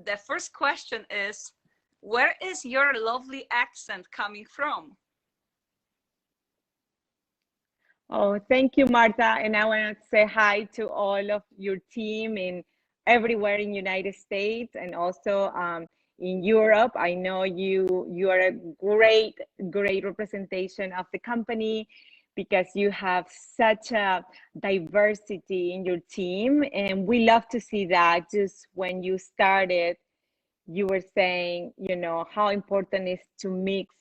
the first question is, where is your lovely accent coming from? Oh, thank you, Marta. And I want to say hi to all of your team in everywhere in United States and also in Europe. I know you are a great representation of the company because you have such a diversity in your team. And we love to see that. Just when you started, you were saying, how important it is to mix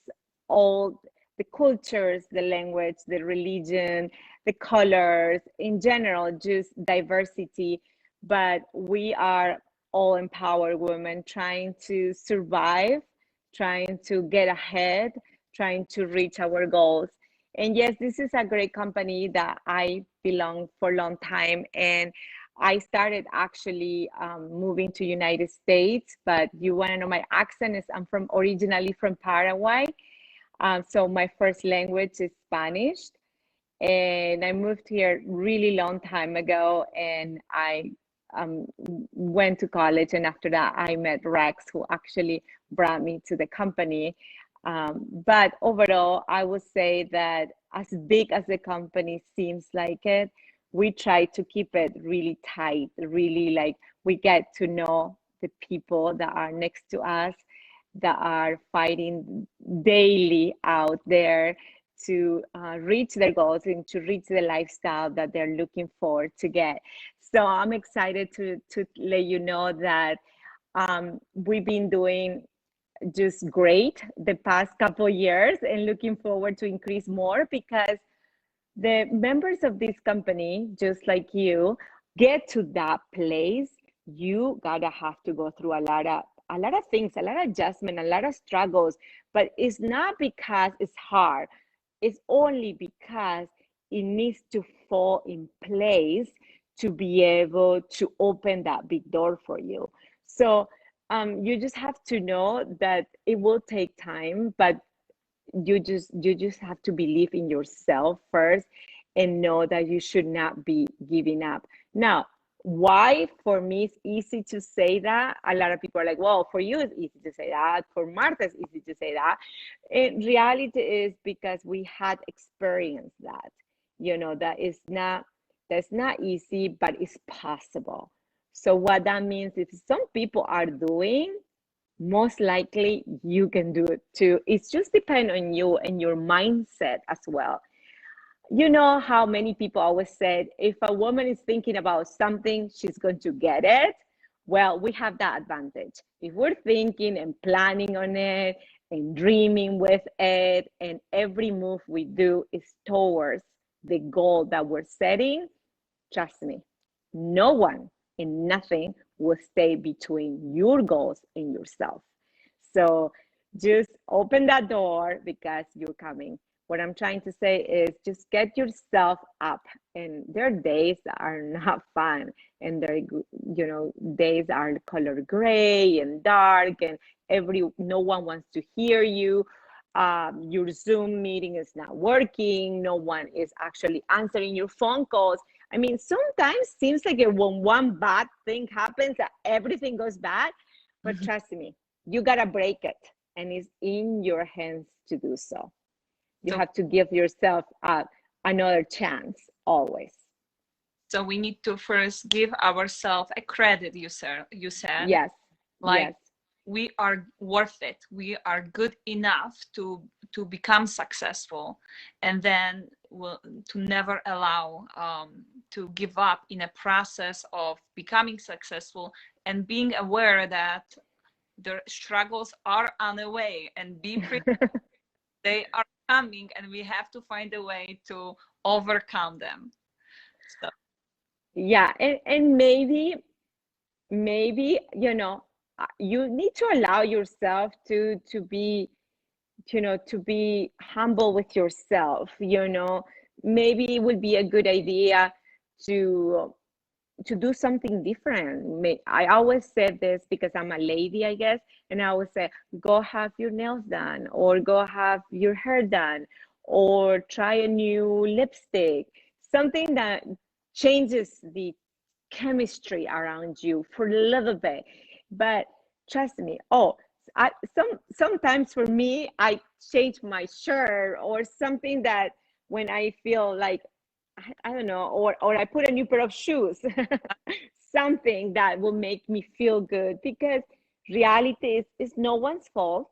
all the cultures, the language, the religion, the colors, in general, just diversity. But we are all empowered women trying to survive, trying to get ahead, trying to reach our goals. And yes, this is a great company that I belong for a long time. And I started actually moving to United States, but you want to know my accent is I'm originally from Paraguay. So my first language is Spanish, and I moved here really long time ago, and I went to college, and after that I met Rex, who actually brought me to the company. But overall, I would say that as big as the company seems like it, we try to keep it really tight, really like we get to know the people that are next to us, that are fighting daily out there to reach their goals and to reach the lifestyle that they're looking for to get. So I'm excited to let you know that we've been doing just great the past couple of years and looking forward to increase more because the members of this company, just like you, get to that place. You gotta have to go through a lot of things, a lot of adjustment, a lot of struggles, but it's not because it's hard. It's only because it needs to fall in place to be able to open that big door for you. So you just have to know that it will take time, but you just have to believe in yourself first and know that you should not be giving up. Now, why for me it's easy to say that? A lot of people are like, well, for you it's easy to say that, for Martha it's easy to say that. In reality is because we had experienced that, that's not easy, but it's possible. So what that means is some people are doing, most likely you can do it too. It's just depend on you and your mindset as well. You know how many people always said, if a woman is thinking about something, she's going to get it. Well, we have that advantage. If we're thinking and planning on it and dreaming with it, and every move we do is towards the goal that we're setting, trust me, no one and nothing will stay between your goals and yourself. So just open that door because you're coming. What I'm trying to say is just get yourself up. And there are days that are not fun, and there are, days are color gray and dark, and no one wants to hear you. Your Zoom meeting is not working. No one is actually answering your phone calls. I mean, sometimes seems like when one bad thing happens, that everything goes bad. But trust me, you gotta break it, and it's in your hands to do so. You have to give yourself another chance always. So we need to first give ourselves a credit. You said. Yes. Like yes. We are worth it. We are good enough to become successful, and then to never allow to give up in a process of becoming successful, and being aware that the struggles are on the way, and be prepared. They are coming, and we have to find a way to overcome them. So. Yeah, and maybe you need to allow yourself to be to be humble with yourself. Maybe it would be a good idea to do something different. I always said this because I'm a lady, I guess, and I always say, go have your nails done, or go have your hair done, or try a new lipstick, something that changes the chemistry around you for a little bit. But trust me. Oh, sometimes for me, I change my shirt or something that when I feel like I don't know, or I put a new pair of shoes, something that will make me feel good because reality is no one's fault.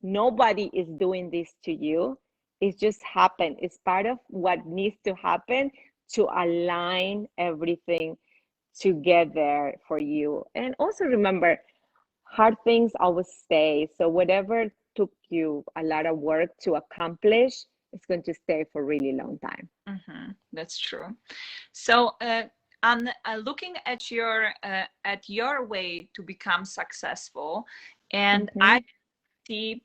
Nobody is doing this to you. It just happened. It's part of what needs to happen to align everything to get there for you. And also remember, hard things always stay. So whatever took you a lot of work to accomplish, it's going to stay for a really long time. That's true. So, on looking at your way to become successful, and I see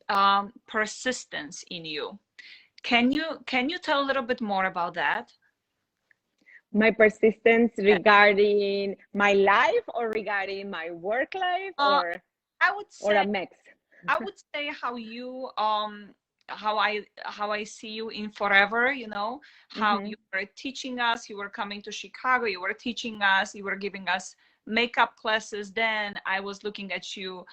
persistence in you. Can you tell a little bit more about that? My persistence regarding my life or regarding my work life or I would say, or a mix? I would say how you how I see you in forever, you know, how you were teaching us, you were coming to Chicago, you were teaching us, you were giving us makeup classes. Then I was looking at you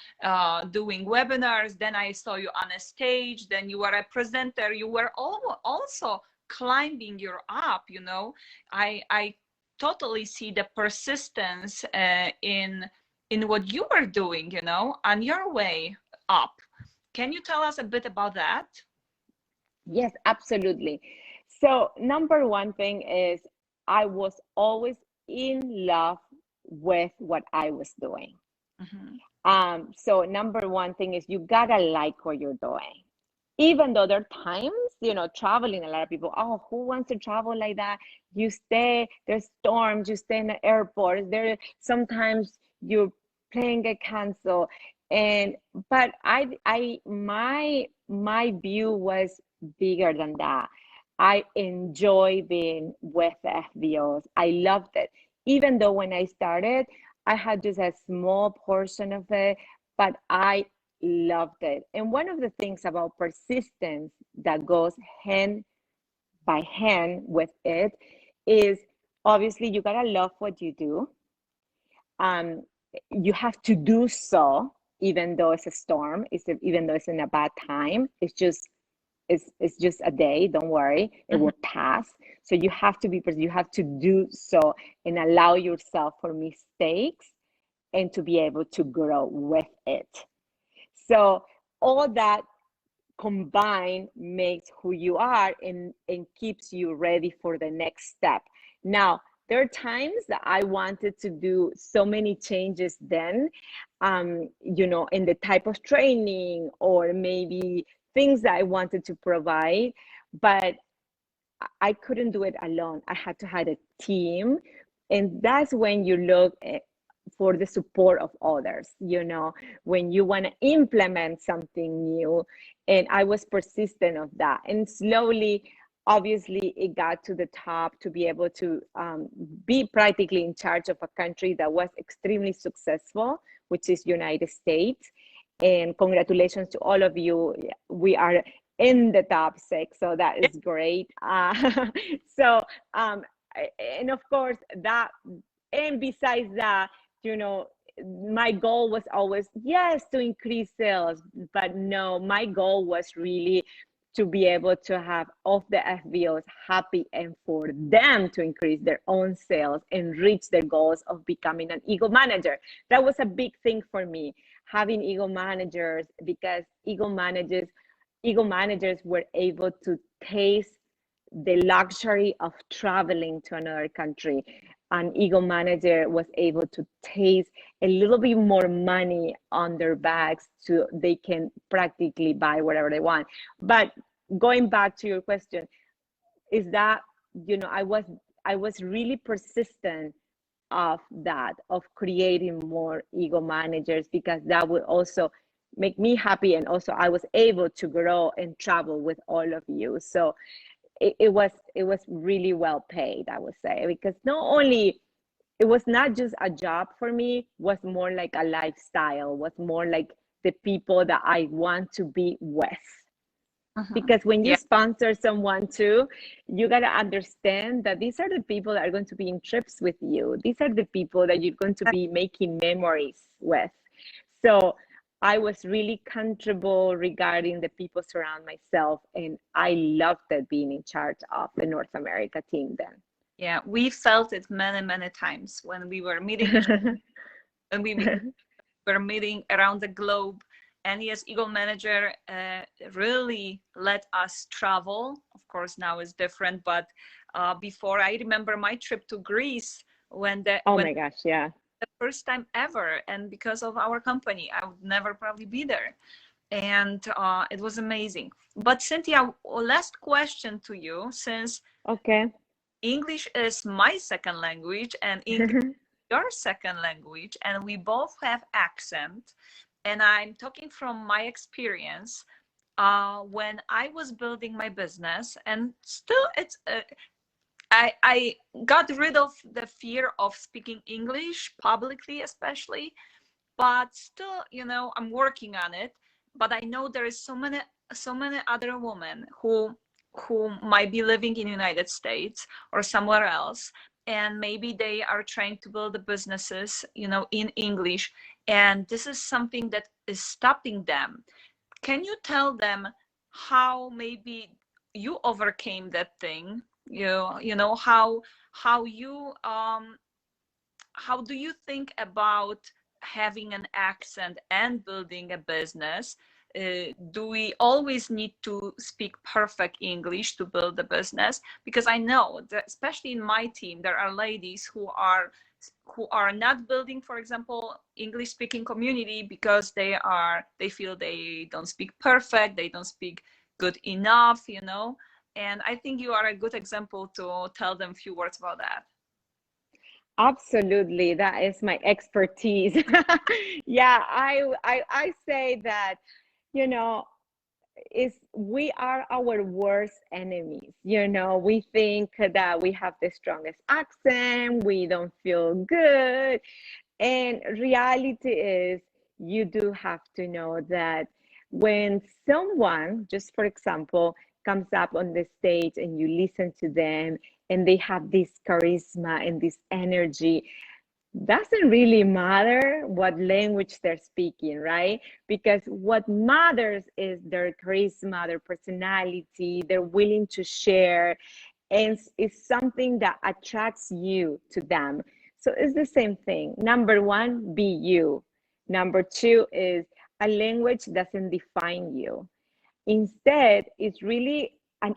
doing webinars. Then I saw you on a stage. Then you were a presenter. You were also climbing your up, you know. I totally see the persistence in what you were doing, you know, on your way up. Can you tell us a bit about that? Yes, absolutely. So number one thing is I was always in love with what I was doing. So number one thing is you gotta like what you're doing. Even though there are times, you know, traveling, a lot of people, oh, who wants to travel like that? You stay, there's storms, you stay in the airport. There sometimes your plane get canceled. And but my view was bigger than that. I enjoy being with the FBOs. I loved it. Even though when I started, I had just a small portion of it, but I loved it. And one of the things about persistence that goes hand by hand with it is obviously you gotta love what you do. Um, you have to do so, even though it's a storm, even though it's in a bad time. It's just a day. Don't worry, it will pass. So you have to you have to do so and allow yourself for mistakes and to be able to grow with it. So all that combined makes who you are and keeps you ready for the next step. Now, there are times that I wanted to do so many changes then, you know, in the type of training or maybe things that I wanted to provide, but I couldn't do it alone. I had to have a team. And that's when you look for the support of others, you know, when you want to implement something new. And I was persistent of that. And slowly, obviously, it got to the top to be able to be practically in charge of a country that was extremely successful, which is United States. And congratulations to all of you. We are in the top 6, so that is great. So and of course that, and besides that, you know, my goal was always, yes, to increase sales, but no, my goal was really to be able to have all the FBOs happy and for them to increase their own sales and reach their goals of becoming an Eagle manager. That was a big thing for me, having Eagle managers, because Eagle managers were able to taste the luxury of traveling to another country. An Eagle manager was able to taste a little bit more money on their bags so they can practically buy whatever they want. But going back to your question, is that, you know, I was really persistent of that, of creating more Eagle managers, because that would also make me happy, and also I was able to grow and travel with all of you. So it was really well paid, I would say, because not only it was not just a job for me, was more like a lifestyle, was more like the people that I want to be with. Because when you sponsor someone too, you got to understand that these are the people that are going to be in trips with you. These are the people that you're going to be making memories with. So I was really comfortable regarding the people surround myself, and I loved that being in charge of the North America team then. Yeah, we felt it many times when we were meeting each and we were meeting around the globe. And yes, Eagle Manager really let us travel. Of course, now it's different, but before, I remember my trip to Greece when Oh my gosh, yeah. the first time ever, and because of our company, I would never probably be there. And it was amazing. But Cynthia, last question to you, since Okay. English is my second language and English your second language, and we both have accent, and I'm talking from my experience. When I was building my business, and still it's I got rid of the fear of speaking English publicly, especially, but still, I'm working on it. But I know there is so many other women who might be living in United States or somewhere else, and maybe they are trying to build the businesses, in English, and this is something that is stopping them. Can you tell them how maybe you overcame that thing? How you how do you think about having an accent and building a business? Do we always need to speak perfect English to build a business? Because I know that, especially in my team, there are ladies who are not building, for example, English speaking community because they feel they don't speak perfect, they don't speak good enough, and I think you are a good example to tell them a few words about that. Absolutely, that is my expertise. Yeah, I say that, you know, is we are our worst enemies. We think that we have the strongest accent, we don't feel good. And reality is, you do have to know that when someone, just for example, comes up on the stage and you listen to them and they have this charisma and this energy, doesn't really matter what language they're speaking, right? Because what matters is their charisma, their personality, they're willing to share, and it's something that attracts you to them. So it's the same thing. Number one, be you. Number two is, a language doesn't define you. Instead, it's really an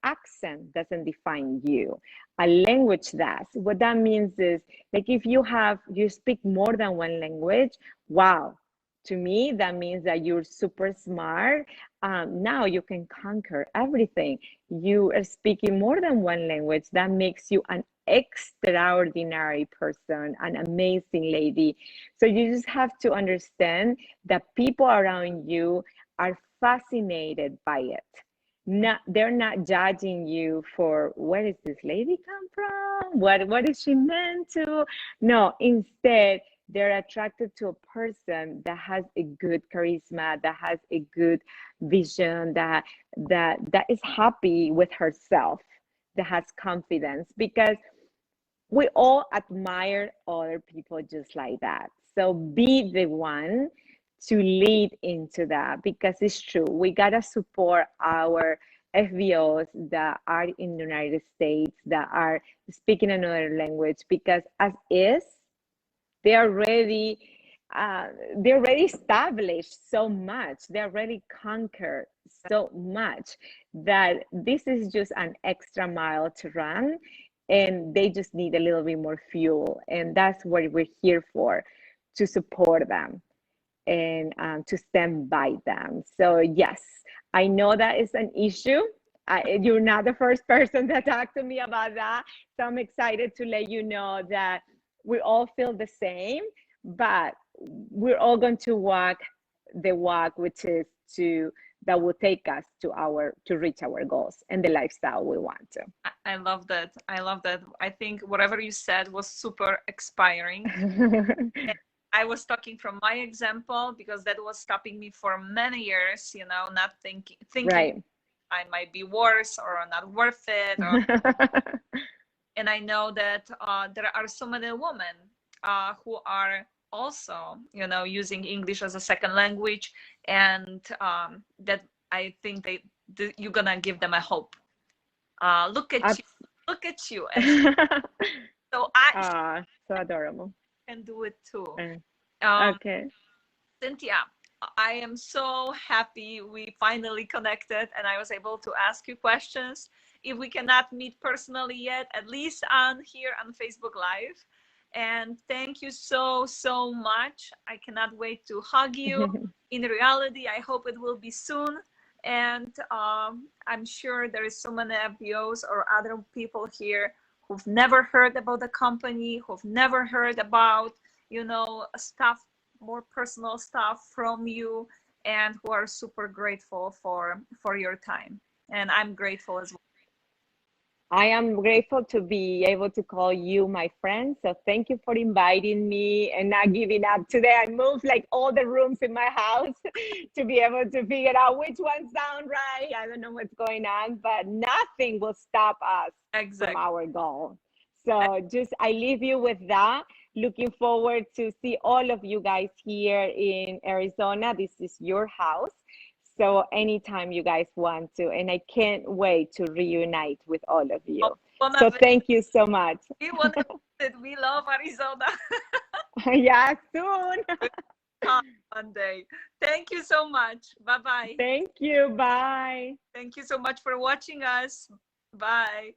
accent doesn't define you. A language does. What that means is, like, if you speak more than one language, wow. To me, that means that you're super smart. Now you can conquer everything. You are speaking more than one language. That makes you an extraordinary person, an amazing lady. So you just have to understand that people around you are fascinated by it. They're not judging you for, where is this lady come from? What is she meant to? No, instead, they're attracted to a person that has a good charisma, that has a good vision, that is happy with herself, that has confidence, because we all admire other people just like that. So be the one to lead into that, because it's true. We gotta support our FBOs that are in the United States, that are speaking another language, because as is, they are already they're already established so much. They already conquered so much that this is just an extra mile to run, and they just need a little bit more fuel. And that's what we're here for, to support them and to stand by them. So yes, I know that is an issue. You're not the first person that talked to me about that. So I'm excited to let you know that we all feel the same, but we're all going to walk the walk, which is to that will take us to reach our goals and the lifestyle we want to. I love that. I love that. I think whatever you said was super inspiring. I was talking from my example because that was stopping me for many years, not thinking Right. I might be worse or not worth it. And I know that there are so many women who are also, you know, using English as a second language, and that I think you're gonna give them a hope. Look at you, look at you, and so I So adorable. can do it too. Uh, okay. Cynthia, I am so happy we finally connected and I was able to ask you questions. If we cannot meet personally yet, at least on here on Facebook Live. And thank you so, so much. I cannot wait to hug you. In reality, I hope it will be soon. And I'm sure there is so many FBOs or other people here who've never heard about the company, who've never heard about, you know, stuff, more personal stuff from you, and who are super grateful for your time. And I'm grateful as well. I am grateful to be able to call you my friend. So thank you for inviting me and not giving up. Today I moved like all the rooms in my house to be able to figure out which ones sound right. I don't know what's going on, but nothing will stop us Exactly. from our goal. So just I leave you with that. Looking forward to see all of you guys here in Arizona. This is your house. So anytime you guys want to, and I can't wait to reunite with all of you. So thank you so much. We want to visit. We love Arizona. Yeah, soon. One day. Thank you so much. Bye-bye. Thank you. Bye. Thank you so much for watching us. Bye.